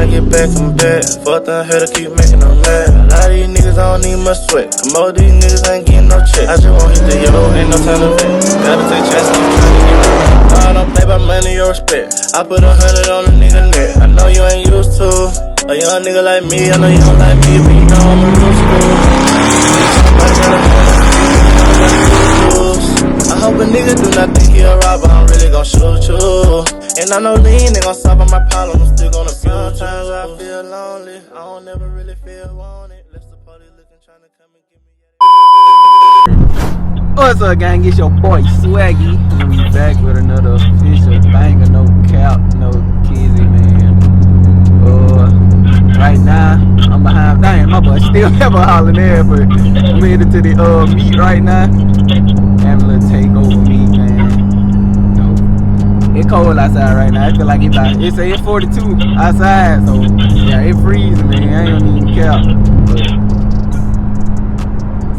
get back, I'm back. Fuck them here to keep making them mad. A lot of these niggas don't need much sweat. Most of these niggas ain't getting no check. I just want hit the yo, ain't no time to vet. Gotta take chances, keep trying to get right. No, I don't play by money or respect. I put 100 on a nigga neck. I know you ain't used to a young nigga like me. I know you don't like me, but you know I'm a real school. Somebody gotta I hope a nigga do not think he a robber, I'm really gon' shoot you. And I know lean ain't gon' solve all my problems, I'm still gonna feel. Sometimes I feel lonely, I don't ever really feel wanted. Let's the police looking, trying to come and get me. What's up, gang? It's your boy Swaggy, and we back with another official banger. No cap, no kizzy, man. Right now, I'm behind. Dang, my boy still never hollering there, but I'm headed to the meet right now. Having a little takeover meet, man. You know, it's cold outside right now. I feel like it's 42 outside, so yeah, it freezing, man. I ain't even care.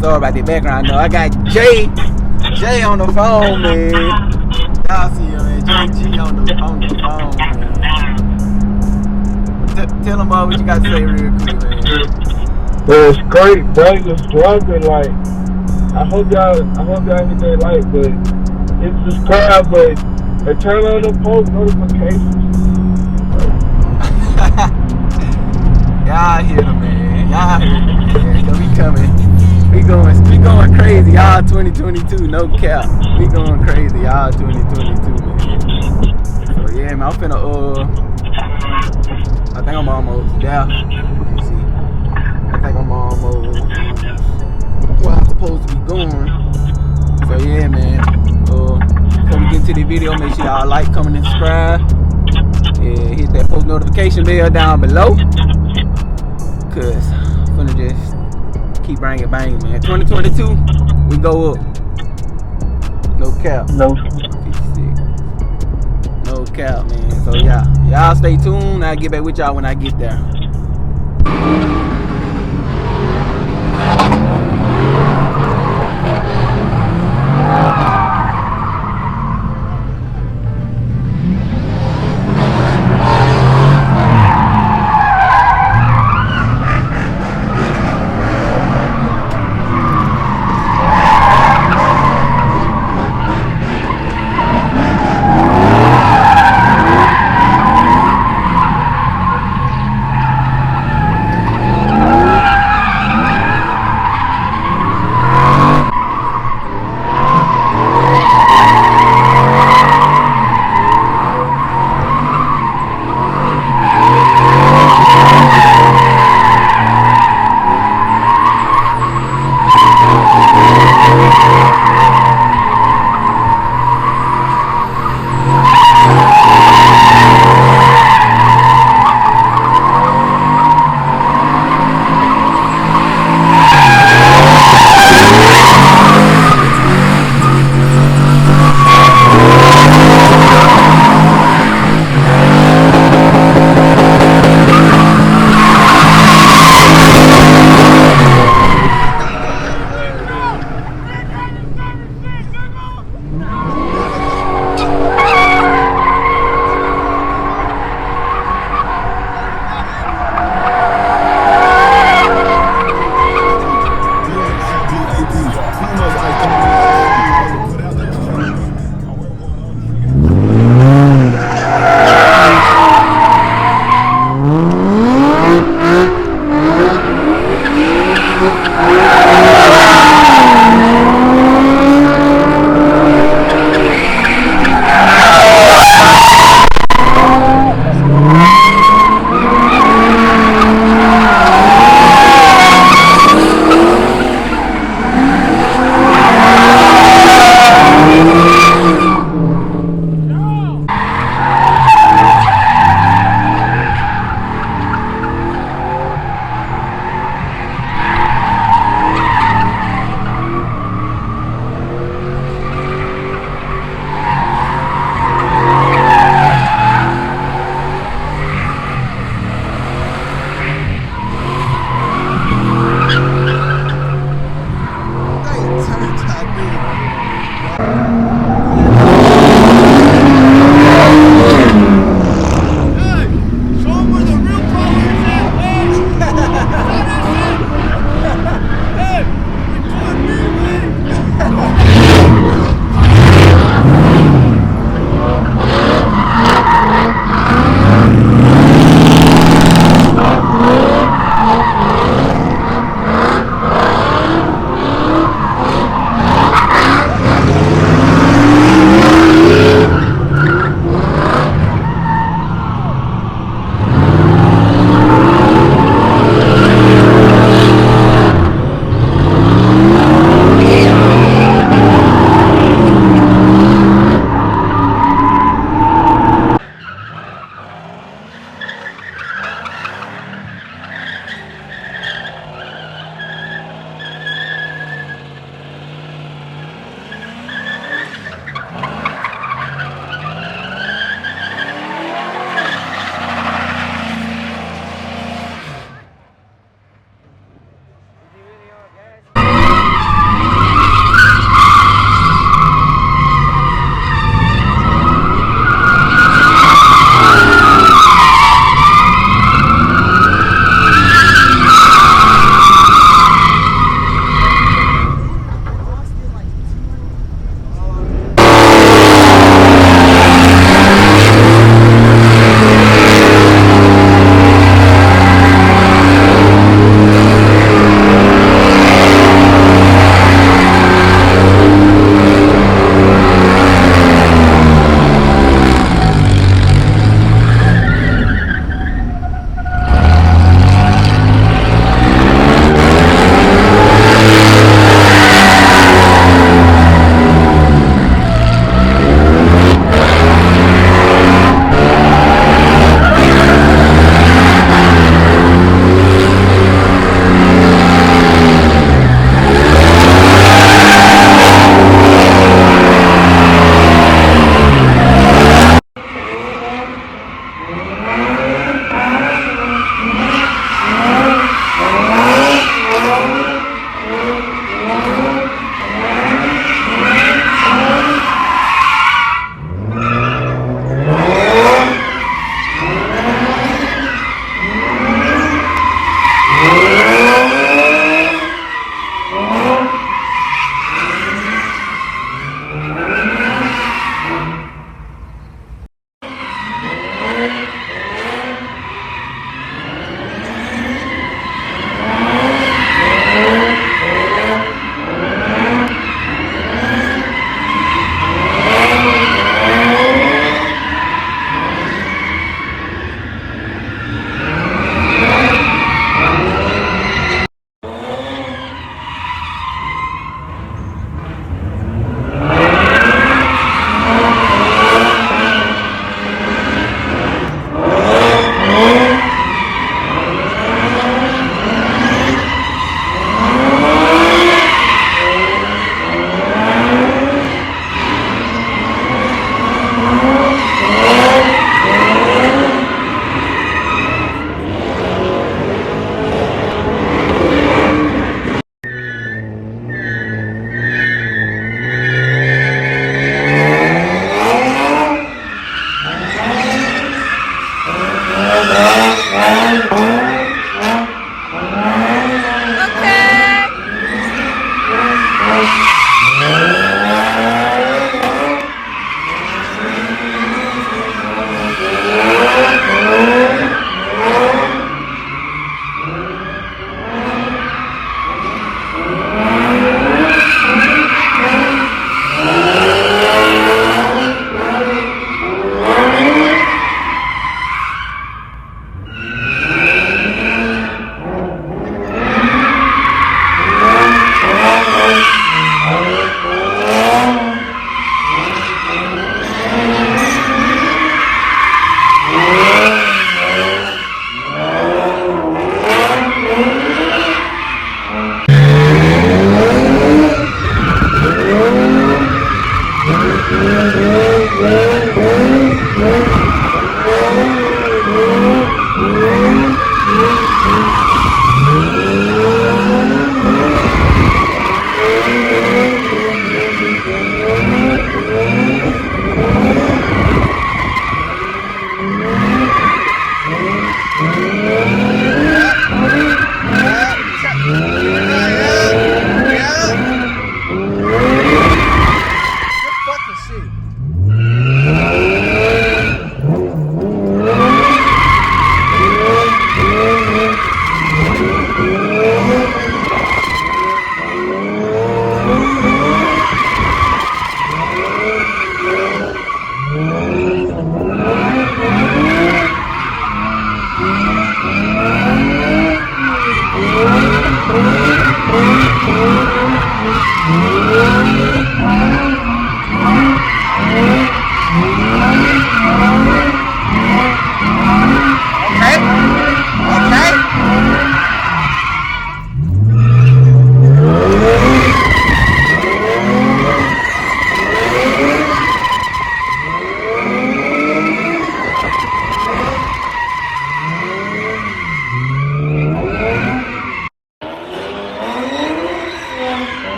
Sorry about the background though. I got Jay on the phone, man. Y'all see him, man. JG on the phone, man. Tell them all what you got to say real quick, man. It's great, bro. Just dropping, like, I hope y'all hit that like, but it's subscribe, but turn on the post notifications. Y'all hear them, man. Y'all hear them, man. So we coming. We going crazy, y'all 2022, no cap. We going crazy, y'all 2022, man. So yeah, man, I'm finna I think I'm almost there. Let's see. I think I'm almost where I'm supposed to be going. So yeah, man. Before we get into the video, make sure y'all like, comment, and subscribe. Yeah, hit that post notification bell down below. Cause I'm finna just keep banging, man. 2022, we go up. No cap. No. 56. No cap, man. So yeah, y'all stay tuned. I'll get back with y'all when I get there.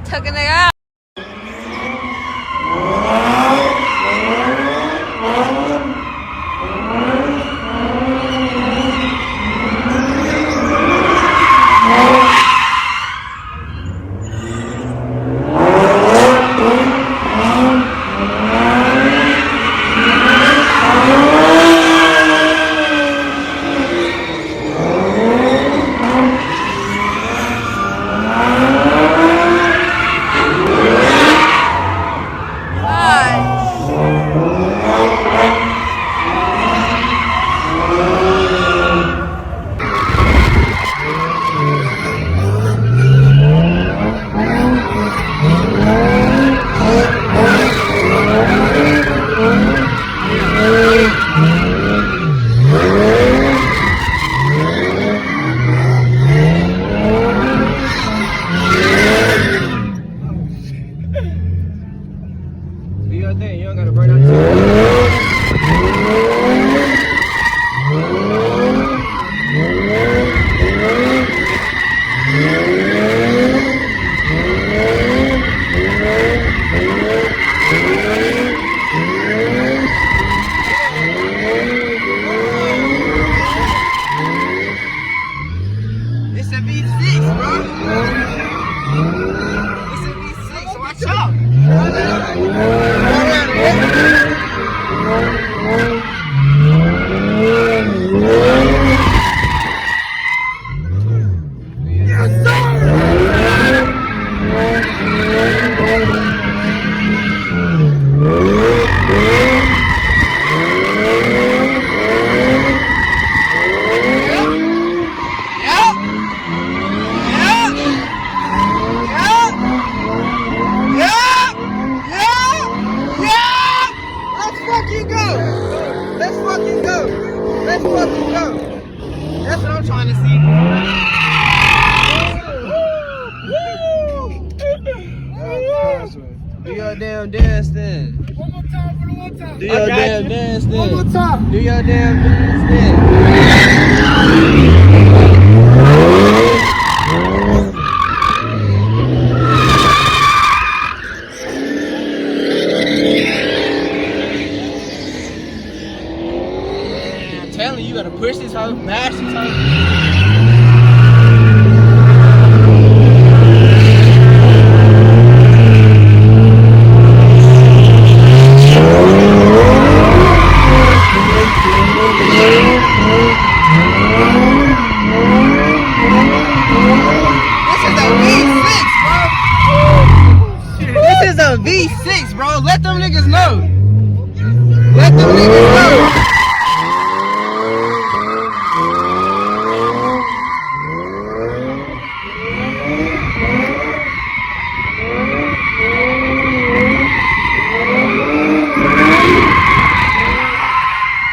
Took a nigga out. Do your thing. You don't gotta burn out It's a V6, bro. It's a V6. Watch out. Let's fucking go. That's what I'm trying to see. Do your damn dance then. One more time for the one time. Do your damn dance then. One more time. Do your damn dance then. I'm telling you, you gotta push this hoe, mash this hoe. V6, bro. Let them niggas know. Let them niggas know.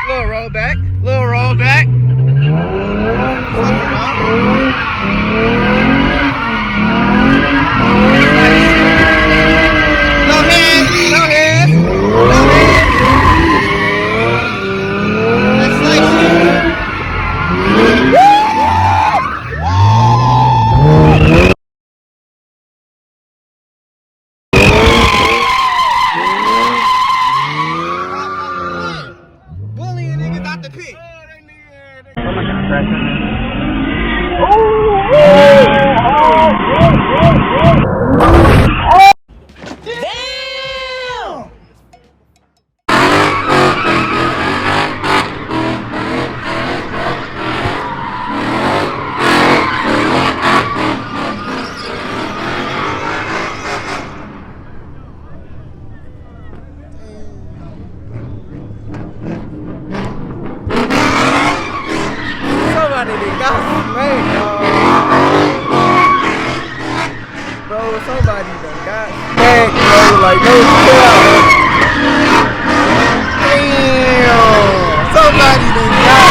Little roll back. Little roll back. No hands. No hands. No like no cap. Damn. Somebody done got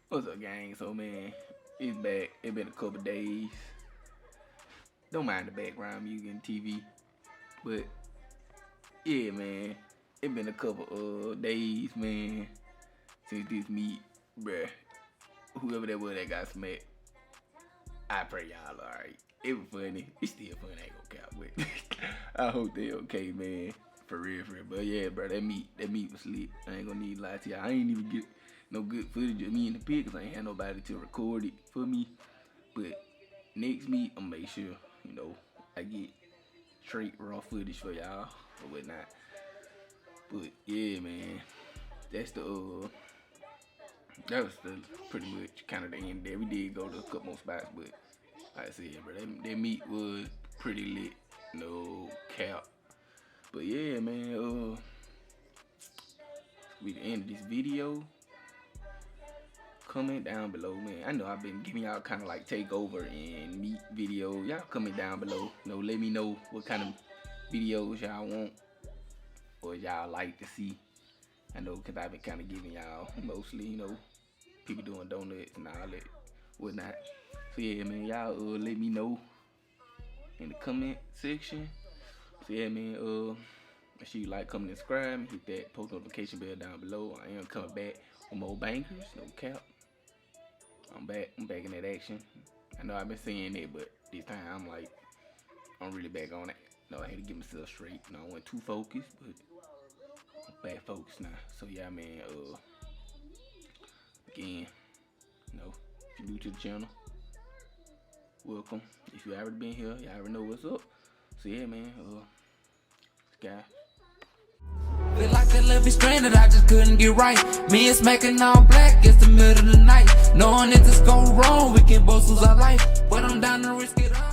What's up, gang? So, man, it's back. It been a couple days. Don't mind the background music and TV. But, yeah, man, it been a couple days, man, since this meet, bruh. Whoever that was that got smacked, I pray y'all alright. It was funny. It's still funny, I ain't gonna count, but I hope they okay, man. For real. But, yeah, bro, that meet was lit. I ain't gonna need to lie to y'all. I ain't even get no good footage of me in the pit because I ain't had nobody to record it for me. But next meet, I'm gonna make sure, you know, I get straight raw footage for y'all or whatnot. But yeah, man, that was pretty much kind of the end there. We did go to a couple more spots, but like I said, bro, that meet was pretty lit, no cap. But yeah, man, we the end of this video. Comment down below, man. I know I've been giving y'all kind of like takeover and meet video. Y'all comment down below. You know, let me know what kind of videos y'all want or y'all like to see. I know because I've been kind of giving y'all mostly, you know, people doing donuts and all that whatnot. So yeah, man, y'all let me know in the comment section. So yeah, man, make sure you like, comment, and subscribe. Hit that post notification bell down below. I am coming back with more bangers, no cap. I'm back in that action. I know I've been saying that, but this time I'm really back on it. No, I had to get myself straight. No, I wasn't too focused, but I'm back focused now. So yeah, man, again, you know, if you're new to the channel, welcome. If you already been here, you already know what's up. So yeah, man, guys. Feel like I left me stranded, I just couldn't get right. Me and smacking all black, it's the middle of the night. Knowing if this go wrong, we can both lose our life. But I'm down to risk it all.